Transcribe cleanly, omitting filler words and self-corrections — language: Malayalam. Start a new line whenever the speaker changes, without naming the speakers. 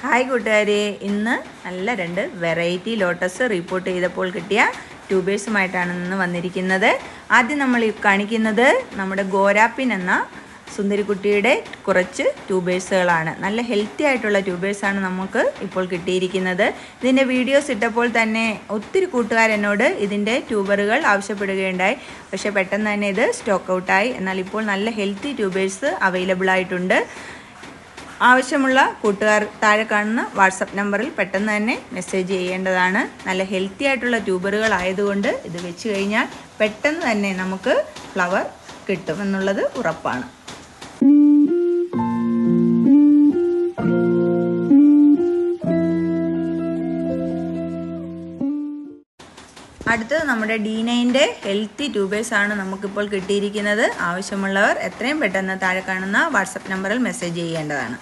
ഹായ് കൂട്ടുകാരെ, ഇന്ന് നല്ല 2 വെറൈറ്റി ലോട്ടസ് റിപ്പോർട്ട് ചെയ്തപ്പോൾ കിട്ടിയ ട്യൂബേഴ്സുമായിട്ടാണ് ഇന്ന് വന്നിരിക്കുന്നത്. ആദ്യം നമ്മൾ കാണിക്കുന്നത് നമ്മുടെ ഗോരാപ്പിൻ എന്ന സുന്ദരിക്കുട്ടിയുടെ കുറച്ച് ട്യൂബേഴ്സുകളാണ്. നല്ല ഹെൽത്തി ആയിട്ടുള്ള ട്യൂബേഴ്സാണ് നമുക്ക് ഇപ്പോൾ കിട്ടിയിരിക്കുന്നത്. ഇതിൻ്റെ വീഡിയോസ് ഇട്ടപ്പോൾ തന്നെ ഒത്തിരി കൂട്ടുകാരെന്നോട് ഇതിൻ്റെ ട്യൂബറുകൾ ആവശ്യപ്പെടുകയുണ്ടായി. പക്ഷേ പെട്ടെന്ന് തന്നെ ഇത് സ്റ്റോക്ക് ഔട്ടായി. എന്നാൽ ഇപ്പോൾ നല്ല ഹെൽത്തി ട്യൂബേഴ്സ് അവൈലബിൾ ആയിട്ടുണ്ട്. ആവശ്യമുള്ള കൂട്ടുകാർ താഴെ കാണുന്ന വാട്സപ്പ് നമ്പറിൽ പെട്ടെന്ന് തന്നെ മെസ്സേജ് ചെയ്യേണ്ടതാണ്. നല്ല ഹെൽത്തി ആയിട്ടുള്ള ട്യൂബറുകൾ ആയതുകൊണ്ട് ഇത് വെച്ച് കഴിഞ്ഞാൽ പെട്ടെന്ന് തന്നെ നമുക്ക് ഫ്ലവർ കിട്ടുമെന്നുള്ളത് ഉറപ്പാണ്. അടുത്തത് നമ്മുടെ D9ൻ്റെ ഹെൽത്തി ട്യൂബേഴ്സാണ് നമുക്കിപ്പോൾ കിട്ടിയിരിക്കുന്നത്. ആവശ്യമുള്ളവർ എത്രയും പെട്ടെന്ന് താഴെ കാണുന്ന വാട്സപ്പ് നമ്പറിൽ മെസ്സേജ് ചെയ്യേണ്ടതാണ്.